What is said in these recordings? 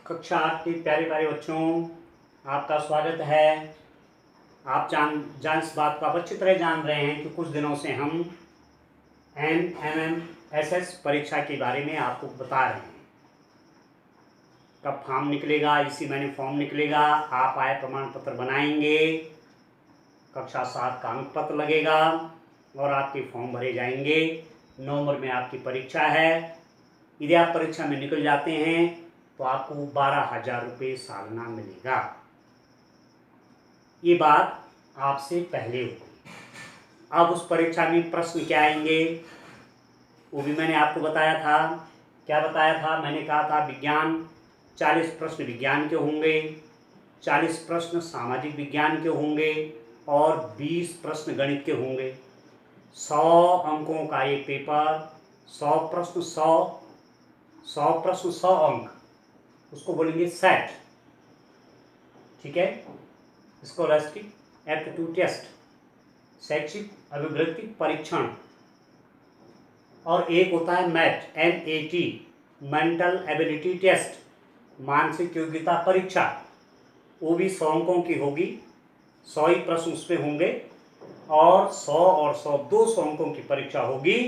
कक्षा 8 के प्यारे प्यारे बच्चों, आपका स्वागत है। आप इस बात को आप अच्छी तरह जान रहे हैं कि कुछ दिनों से हम NMMSS परीक्षा के बारे में आपको बता रहे हैं। कब फॉर्म निकलेगा, इसी महीने फॉर्म निकलेगा, आप आय प्रमाण पत्र बनाएंगे, कक्षा 7 का अंक पत्र लगेगा और आपके फॉर्म भरे जाएंगे। नवंबर में आपकी परीक्षा है। यदि आप परीक्षा में निकल जाते हैं तो आपको 12,000 रुपये सालाना मिलेगा। ये बात आपसे पहले हुई। अब उस परीक्षा में प्रश्न क्या आएंगे वो भी मैंने आपको बताया था। क्या बताया था? मैंने कहा था विज्ञान 40 प्रश्न विज्ञान के होंगे, 40 प्रश्न सामाजिक विज्ञान के होंगे और 20 प्रश्न गणित के होंगे। 100 अंकों का ये पेपर, 100 प्रश्न 100 प्रश्न 100 अंक, उसको बोलेंगे सेट। ठीक है, इसको राष्ट्रीय एप्टीट्यूड टेस्ट, शैक्षिक अभिवृत्ति परीक्षण। और एक होता है MAT, MAT, mental ability test, मानसिक योग्यता परीक्षा। वो भी 100 अंकों की होगी, 100 ही प्रश्न उसमें होंगे और 100 और 100 200 अंकों की परीक्षा होगी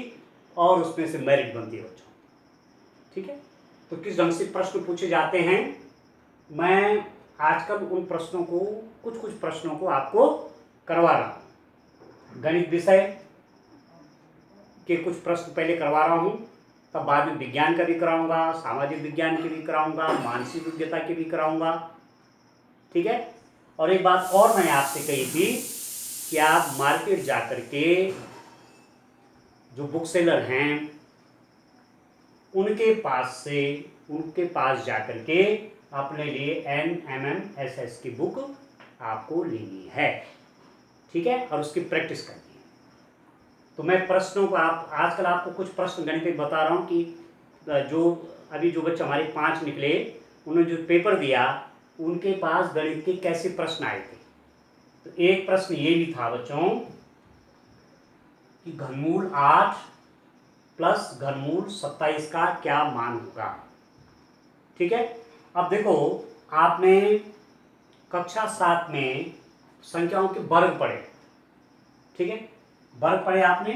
और उसमें से मेरिट बनती है बच्चों। ठीक है, तो किस ढंग से प्रश्न पूछे जाते हैं, मैं आजकल उन प्रश्नों को कुछ प्रश्नों को आपको करवा रहा हूँ। गणित विषय के कुछ प्रश्न पहले करवा रहा हूँ, तब बाद में विज्ञान का भी कराऊंगा, सामाजिक विज्ञान के भी कराऊंगा, मानसिक योग्यता के भी कराऊंगा। ठीक है, और एक बात और मैंने आपसे कही थी कि आप मार्केट जाकर के जो बुक सेलर हैं उनके पास जाकर के अपने लिए NMMSS की बुक आपको लेनी है। ठीक है, और उसकी प्रैक्टिस करनी है। तो मैं प्रश्नों को आजकल आपको कुछ प्रश्न गणित में बता रहा हूँ कि जो बच्चे हमारे 5 निकले, उन्होंने जो पेपर दिया उनके पास गणित के कैसे प्रश्न आए थे। तो एक प्रश्न ये भी था बच्चों कि घनमूल 8 प्लस घनमूल 27 का क्या मान होगा। ठीक है, अब देखो, आपने कक्षा 7 में संख्याओं के वर्ग पढ़े। ठीक है, वर्ग पढ़े आपने।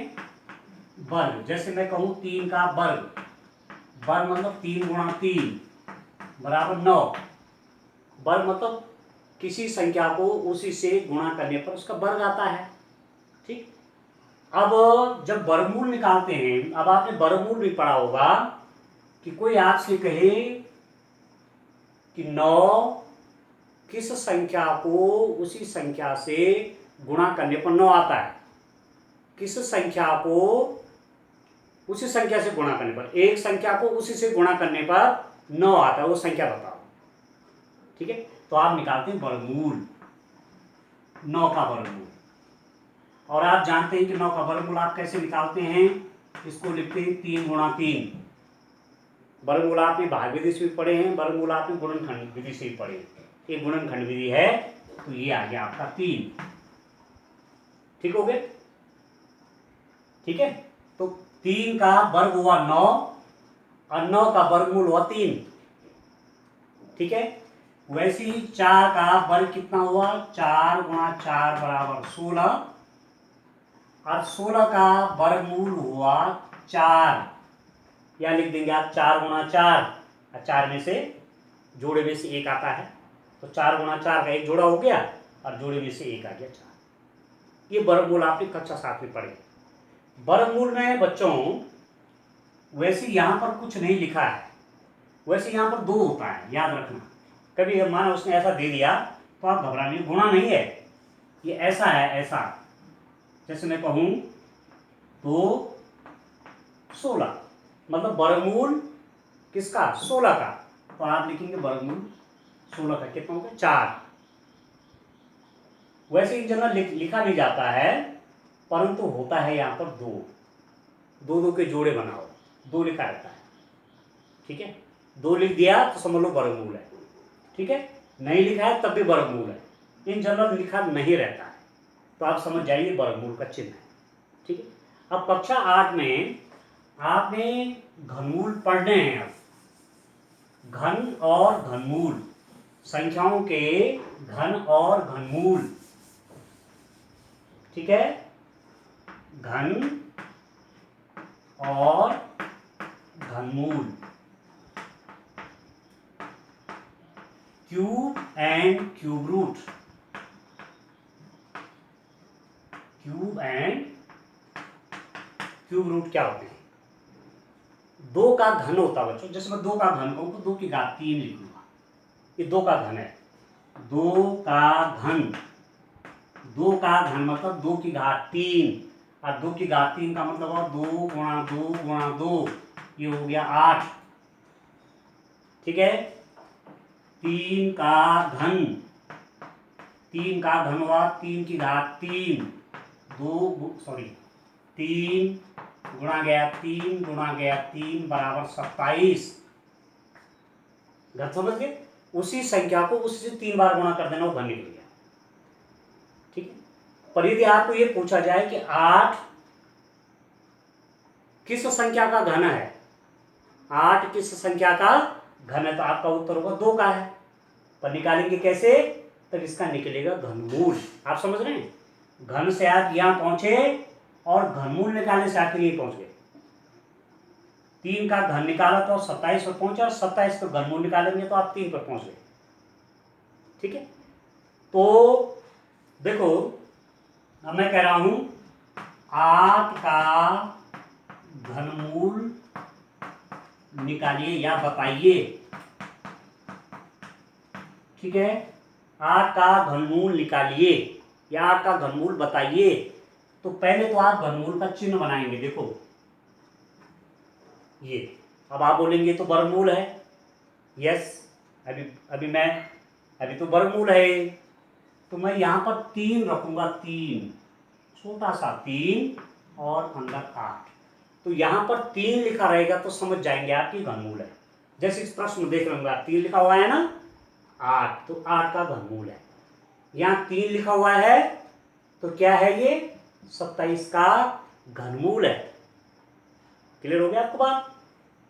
वर्ग, जैसे मैं कहूँ 3 का वर्ग, वर्ग मतलब 3 गुणा 3 बराबर 9। वर्ग मतलब किसी संख्या को उसी से गुणा करने पर उसका वर्ग आता है। ठीक, अब जब वर्गमूल निकालते हैं, अब आपने वर्गमूल भी पढ़ा होगा कि कोई आपसे कहे कि 9 किस संख्या को उसी संख्या से गुणा करने पर 9 आता है, किस संख्या को उसी संख्या से गुणा करने पर, एक संख्या को उसी से गुणा करने पर 9 आता है, वो संख्या बताओ। ठीक है, तो आप निकालते हैं वर्गमूल, 9 का वर्गमूल। और आप जानते हैं कि 9 का वर्गमूल आप कैसे निकालते हैं, इसको लिखते हैं 3 गुणा 3। वर्गमूल आपने भाग विधि से भी पढ़े हैं, वर्गमूल आपने गुणनखंड विधि से भी पढ़े हैं। ये गुणनखंड विधि है, तो ये आ गया आपका 3। ठीक हो गया। ठीक है, तो 3 का वर्ग हुआ 9 और 9 का वर्गमूल हुआ 3। ठीक है, वैसे ही 4 का वर्ग कितना हुआ, 4 गुणा 4 बराबर 16 और 16 का वर्गमूल हुआ 4। या लिख देंगे आप 4 गुणा 4, और 4 में से जोड़े में से 1 आता है, तो 4 गुणा 4 का एक जोड़ा हो गया और जोड़े में से 1 आ गया 4। ये वर्गमूल आपने कक्षा 7 में पढ़े। वर्गमूल में बच्चों वैसे यहाँ पर कुछ नहीं लिखा है, वैसे यहाँ पर 2 होता है, याद रखना। कभी माना उसने ऐसा दे दिया तो आप घबराने, गुणा नहीं है, ये ऐसा है, ऐसा। जैसे मैं कहूँ 2 16, मतलब वर्गमूल किसका, 16 का, तो आप लिखेंगे वर्गमूल 16 का कितना होगा, 4। वैसे इन जनरल लिखा नहीं जाता है, परंतु होता है यहाँ पर 2 के जोड़े बनाओ, 2 लिखा रहता है। ठीक है, 2 लिख दिया तो समझ लो वर्गमूल है। ठीक है, नहीं लिखा है तब भी वर्गमूल है, इन जनरल लिखा नहीं रहता है, तो आप समझ जाइए वर्गमूल का चिन्ह है। ठीक है, अब कक्षा 8 में आपने घनमूल पढ़ने हैं। अब घन और घनमूल, संख्याओं के घन और घनमूल, ठीक है, घन और घनमूल, cube and cube root, cube and cube root क्या होते हैं? दो का घन होता है बच्चों, जैसे मैं दो का घन कहूँ तो 2 की घात 3 लिखूंगा, ये 2 का घन है। 2 का घन, 2 का घन मतलब 2 की घात 3, और 2 की घात 3 का मतलब हुआ 2 गुणा 2 गुणा 2, ये हो गया 8, ठीक है। 3 का घन, 3 का घन हुआ 3 की घात 3, 3 गुणा गया 3 गुणा गया 3 बराबर 27। घन समझ गए? उसी संख्या को उससे 3 बार गुणा कर देना, वो घन निकल गया, ठीक है। पर यदि आपको ये पूछा जाए कि 8 किस संख्या का घन है, 8 किस संख्या का घन है, तो आपका उत्तर होगा 2 का है। पर निकालेंगे कैसे? तब इसका निकलेगा घनमूल। आप समझ रहे हैं? घन से आप यहां पहुंचे और घनमूल निकालने से आखिर यही पहुंच गए। 3 का घन निकाला तो 27 पर पहुंचे, और 27 का घनमूल निकालेंगे तो आप 3 पर पहुंच गए, ठीक है। तो देखो, अब मैं कह रहा हूं 8 का घनमूल निकालिए या बताइए, ठीक है। 8 का घनमूल निकालिए या 8 का घनमूल बताइए। तो पहले तो आप घनमूल का चिन्ह बनाएंगे, देखो ये। अब आप बोलेंगे तो वर्गमूल है, यस, अभी तो वर्गमूल है, तो मैं यहां पर 3 रखूंगा, 3 छोटा सा 3 और अंदर 8। तो यहां पर 3 लिखा रहेगा तो समझ जाएंगे आपकी घनमूल है। जैसे इस प्रश्न में देख लूंगा 3 लिखा हुआ है ना, 8, तो 8 का घनमूल है। यहां 3 लिखा हुआ है तो क्या है ये? 27 का घनमूल है। क्लियर हो गया आपको बात?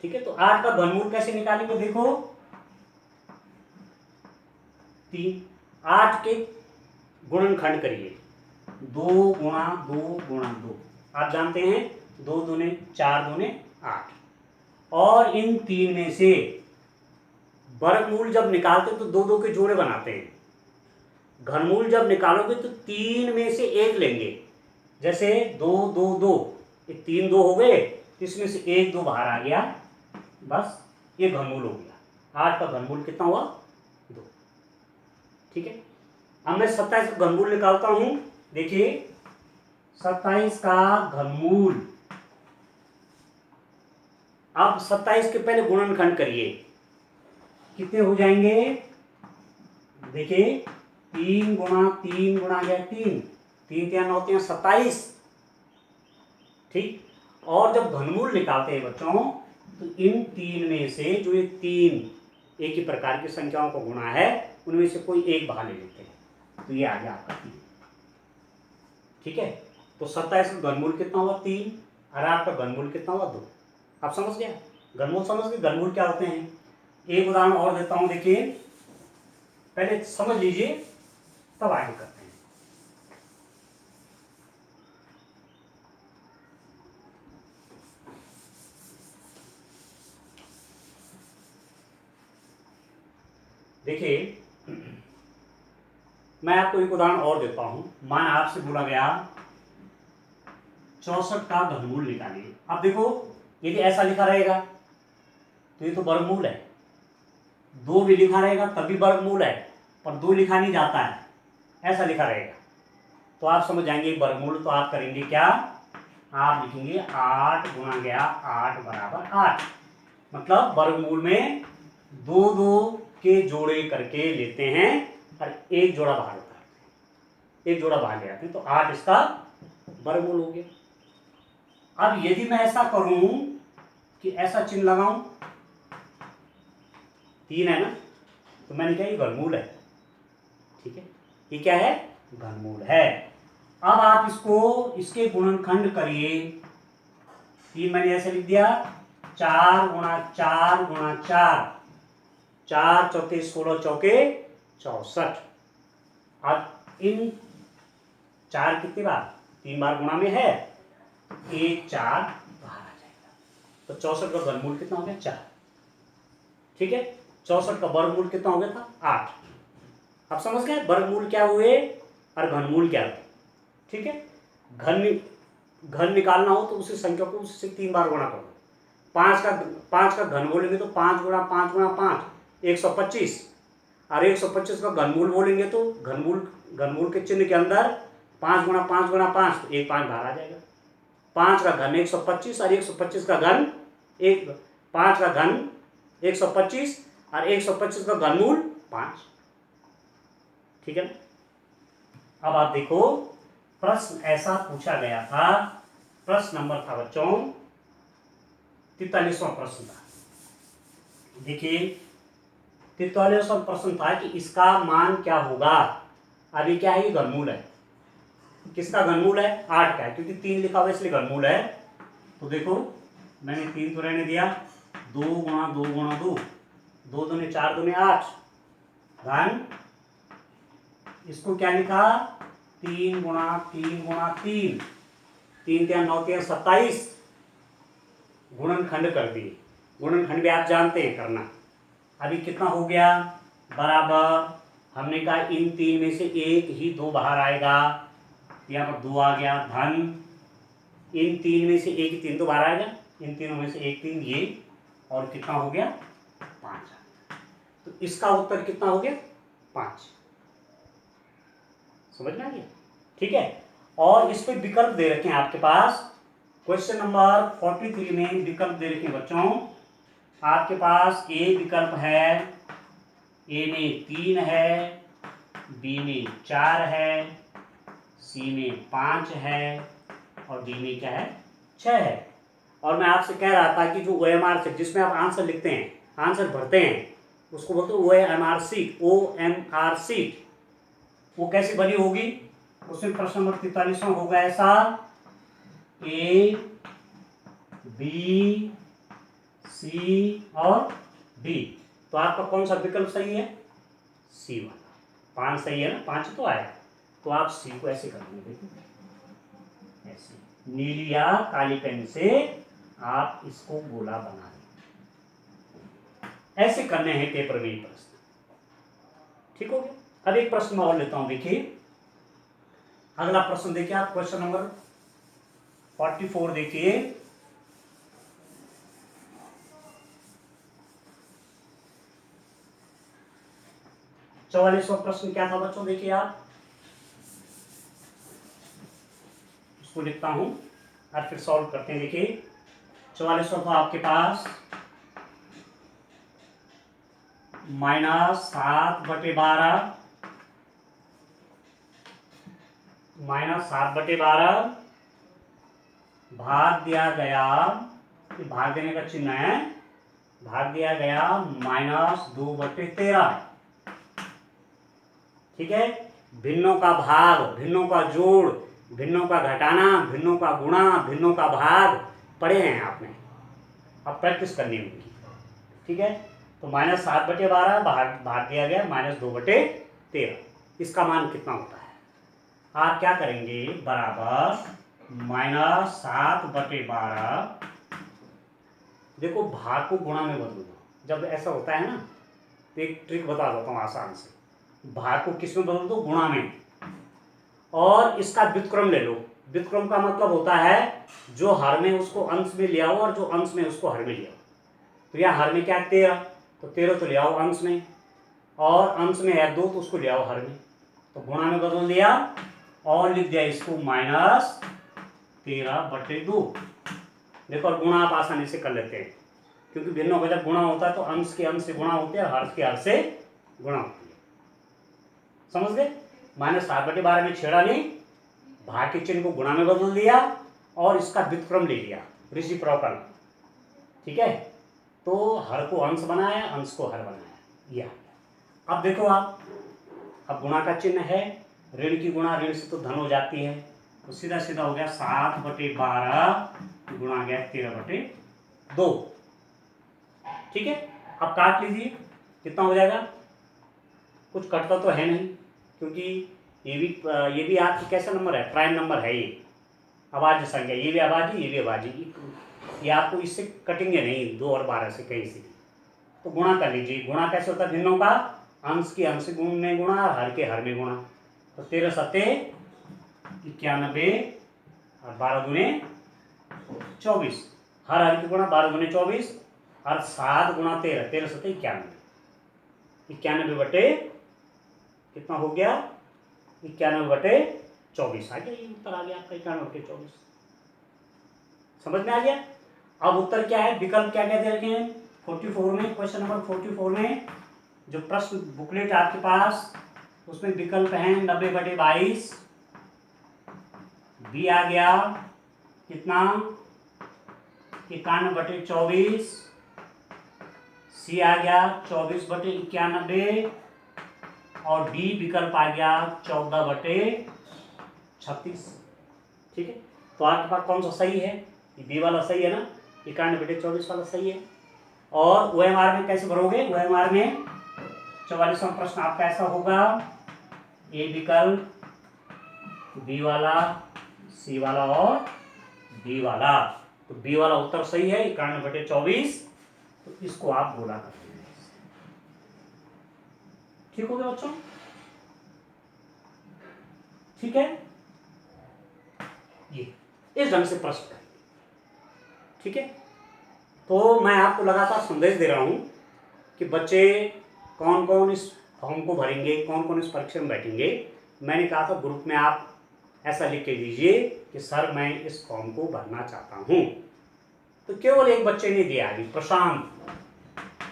ठीक है। तो 8 का घनमूल कैसे निकालेंगे? देखो 3, 8 के गुणनखंड करिए, 2 गुणा 2 गुणा 2, आप जानते हैं 2 दूने 4 दूने 8। और इन 3 में से वर्गमूल जब निकालते तो 2 2 के जोड़े बनाते हैं। घनमूल जब निकालोगे तो 3 में से 1 लेंगे, जैसे 2 2 2, ये 3 2 हो गए, इसमें से 1 2 बाहर आ गया, बस ये घनमूल हो गया। 8 का घनमूल कितना हुआ? 2, ठीक है। अब मैं 27 का घनमूल निकालता हूं, देखिए 27 का घनमूल। अब 27 के पहले गुणनखंड करिए, कितने हो जाएंगे? देखिए 3 गुणा 3 गुणा गया 3, 3 3 9 3 27, ठीक। और जब घनमूल निकालते हैं बच्चों, तो इन 3 में से जो ये 3 एक ही प्रकार की संख्याओं को गुणा है, उनमें से कोई एक बाहर ले लेते हैं, तो ये आ गया आपका 3, ठीक है। तो 27 का घनमूल कितना हुआ? 3, और 8 का घनमूल कितना हुआ? 2। आप समझ गया? घनमूल समझ गए? घनमूल क्या होते हैं? एक उदाहरण और देता हूं, देखिए पहले समझ लीजिए तब आगे करते हैं। देखिए मैं आपको एक उदाहरण और देता हूं। मान आपसे बोला गया 64 का घनमूल निकालिए। अब देखो यदि ऐसा लिखा रहेगा तो ये तो वर्गमूल है, 2 भी लिखा रहेगा तब भी वर्गमूल है, पर 2 लिखा नहीं जाता है, ऐसा लिखा रहेगा तो आप समझ जाएंगे वर्गमूल। तो आप करेंगे क्या? आप लिखेंगे 8 गुणा गया 8 बराबर 8, मतलब वर्गमूल में 2 2 के जोड़े करके लेते हैं और एक जोड़ा बाहर होता है, एक जोड़ा बाहर ले आते हैं, तो 8 इसका वर्गमूल हो गया। अब यदि मैं ऐसा करूं कि ऐसा चिन्ह लगाऊं, 3 है ना, तो मैंने कहा ये घनमूल है, ठीक है, ये क्या है? घनमूल है। अब आप इसको इसके गुणनखंड करिए, 3 मैंने ऐसे लिख दिया, 4 गुणा 4 गुणा 4, 4 चौके 16 चौके 64। अब इन 4 कितनी बार, 3 बार गुणा में है, 1 4 बाहर आ जाएगा। तो 64 का घनमूल कितना हो गया 4। ठीक है, 64 का वर्गमूल कितना हो गया था 8। अब समझ गए वर्गमूल क्या हुए और घनमूल क्या हुए। ठीक है, घन निकालना हो तो उसी संख्या को उससे 3 बार गुणा करो। 5 का घन बोलेंगे तो 5 गुणा 5 गुणा 5 125, और 125 का घनमूल बोलेंगे तो घनमूल के चिन्ह के अंदर 5 गुणा 5 गुणा 5 तो 1 5 बाहर आ जाएगा। 5 का घन 125 और 125 का घन 5 का घन 125 और 125 का घनमूल 5। ठीक है ना। अब आप देखो प्रश्न ऐसा पूछा गया था, प्रश्न नंबर था बच्चों 43वां प्रश्न था। देखिए 43वां प्रश्न था कि इसका मान क्या होगा। अभी क्या है, ये घनमूल है। किसका घनमूल है 8 का है, क्योंकि 3 लिखा हुआ इसलिए घनमूल है। तो देखो मैंने 3 तो रहने दिया, 2 गुणा 2 गुणा 2, 2 दूने 4 दूने 8 घन, इसको क्या लिखा 3 गुणा 3 गुणा 3, 3 3 9 3 27, गुणनखंड कर दिए। गुणनखंड भी आप जानते हैं करना। अभी कितना हो गया बराबर, हमने कहा इन 3 में से एक ही 2 बाहर आएगा, यहाँ पर 2 आ गया, धन इन 3 में से एक ही 3 तो बाहर आएगा, इन तीनों में से एक 3 ये, और कितना हो गया 5। तो इसका उत्तर कितना हो गया 5। समझ में आ गया। ठीक है, और इस पे विकल्प दे रखे हैं आपके पास। क्वेश्चन नंबर 43 में विकल्प दे रखे हैं बच्चों आपके पास। ए विकल्प है, ए में 3 है, बी में 4 है, सी में 5 है, और डी में क्या है 6 है। और मैं आपसे कह रहा था कि जो OMR शीट जिसमें आप आंसर लिखते हैं, आंसर भरते हैं, उसको बोलते हैं OMR शीट। OMR शीट वो कैसी बनी होगी, उसमें प्रश्न नंबर 43वां होगा ऐसा, ए बी सी और डी। तो आपका कौन सा विकल्प सही है, सी वाला। 5 सही है ना, 5 तो आया। तो आप सी को ऐसे कर देंगे, देखो ऐसे नीली या काली पेन से आप इसको गोला बना दें। ऐसे करने हैं पेपर में प्रश्न। ठीक हो गया। अब एक प्रश्न और लेता हूं, देखिए अगला प्रश्न देखिए आप, क्वेश्चन नंबर 44 देखिए। चौवालीसवां प्रश्न क्या था बच्चों, देखिए आप, इसको लिखता हूं और फिर सॉल्व करते हैं। देखिए 44वां था आपके पास -7/12 भाग दिया गया, भाग देने का चिन्ह है, भाग दिया गया -2/13। ठीक है, भिन्नों का भाग, भिन्नों का जोड़, भिन्नों का घटाना, भिन्नों का गुणा, भिन्नों का भाग पढ़े हैं आपने, अब प्रैक्टिस करनी होगी। ठीक है, तो -7/12 भाग दिया गया -2/13, इसका मान कितना होता है। आप क्या करेंगे बराबर -7/12, देखो भाग को गुणा में बदल दो। जब ऐसा होता है ना तो एक ट्रिक बता देता हूँ आसान से, भाग को किस में बदल दो, गुणा में, और इसका व्युत्क्रम ले लो। व्युत्क्रम का मतलब होता है जो हर में उसको अंश में ले आओ और जो अंश में उसको हर में ले आओ। तो यहाँ हर में क्या है 13, तो 13 तो ले आओ अंश में, और अंश में है 2 तो उसको ले आओ हर में, तो गुणा में बदल दिया और लिख दिया इसको -13/2। देखो और गुणा आप आसानी से कर लेते हैं, क्योंकि भिन्नों का जब गुणा होता है तो अंश के अंश से गुणा होते हैं, हर के हर से गुणा होती है। समझ गए, -7/12 में छेड़ा नहीं, भाग के चिन्ह को गुणा में बदल दिया और इसका व्युत्क्रम ले लिया, रेसिप्रोकल। ठीक है, तो हर को अंश बनाया, अंश को हर बनाया, यह। अब देखो आप, अब गुणा का चिन्ह है, ऋण की गुणा ऋण से तो धन हो जाती है, तो सीधा सीधा हो गया 7/12 गुणा गया 13/2। ठीक है, अब काट लीजिए, कितना हो जाएगा? कुछ कटता तो है नहीं, क्योंकि ये भी आपकी कैसा नंबर है? प्राइम नंबर है ये, अभाज्य संख्या। ये भी अभाज्य, ये भी अभाज्य। ये आपको इससे कटेंगे नहीं, 2 और 12 से कहीं से। तो गुणा कर लीजिए। गुणा कैसे होता है भिन्नों का? अंश के अंश गुण में गुणा, हर के हर में गुणा। तो 13 सत्ते 91 और 12 दूने 24। हर हर की गुणा 12 दूने 24 और 7 गुणा 13, 13 सत्ते 91। 91 बटे कितना हो गया? 91 बटे 24 आ गया। ये उत्तर आ गया आपका 91 बटे 24। समझ में आ गया? अब उत्तर क्या है? विकल्प क्या क्या दे रखे हैं 44 में, क्वेश्चन नंबर 44 में जो प्रश्न बुकलेट आपके पास, उसमें विकल्प हैं 90 बटे 22, बी आ गया कितना 91 बटे 24, सी आ गया 24 बटे 91 और डी विकल्प आ गया 14 बटे 36। ठीक है, तो आपके पास कौन सा सही है? ये बी वाला सही है ना, 91 बटे 24 वाला सही है। और OMR में कैसे भरोगे? OMR में 44वां प्रश्न आपका ऐसा होगा, ए विकल्प, बी वाला, सी वाला और डी वाला। तो बी वाला उत्तर सही है 91 बटे 24। तो इसको आप बोला करते हैं। ठीक हो गया बच्चों? ठीक है, ये इस ढंग से प्रश्न करेंगे। ठीक है, तो मैं आपको लगातार संदेश दे रहा हूं कि बच्चे कौन कौन इस फॉर्म को भरेंगे, कौन कौन इस परीक्षा में बैठेंगे। मैंने कहा था ग्रुप में आप ऐसा लिख के दीजिए कि सर मैं इस फॉर्म को भरना चाहता हूं। तो केवल एक बच्चे ने दिया अभी,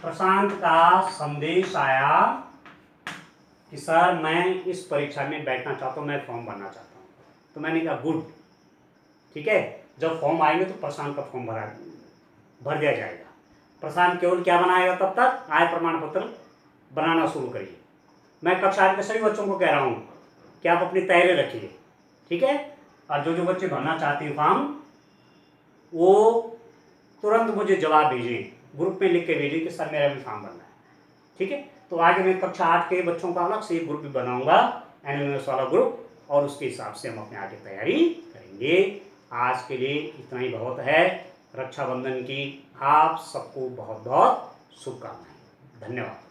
प्रशांत का संदेश आया कि सर मैं इस परीक्षा में बैठना चाहता हूं, मैं फॉर्म भरना चाहता हूं। तो मैंने कहा गुड, ठीक है, जब फॉर्म आएंगे तो प्रशांत का फॉर्म भर दिया जाएगा। प्रशांत केवल क्या बनाएगा? तब तक आय प्रमाण पत्र बनाना शुरू करिए। मैं कक्षा के सभी बच्चों को कह रहा हूं कि आप अपनी तैयारी रखिए। ठीक है, और जो जो बच्चे भरना चाहते हैं फॉर्म, वो तुरंत मुझे जवाब भेजें, ग्रुप में लिख के भेजें कि सर मेरा भी फॉर्म भरना है। ठीक है, तो आगे मैं कक्षा 8 के बच्चों का अलग से एक ग्रुप भी बनाऊंगा, एनएमएस वाला ग्रुप, और उसके हिसाब से हम अपने आगे तैयारी करेंगे। आज के लिए इतना ही बहुत है। रक्षाबंधन की आप सबको बहुत बहुत शुभकामनाएं। धन्यवाद।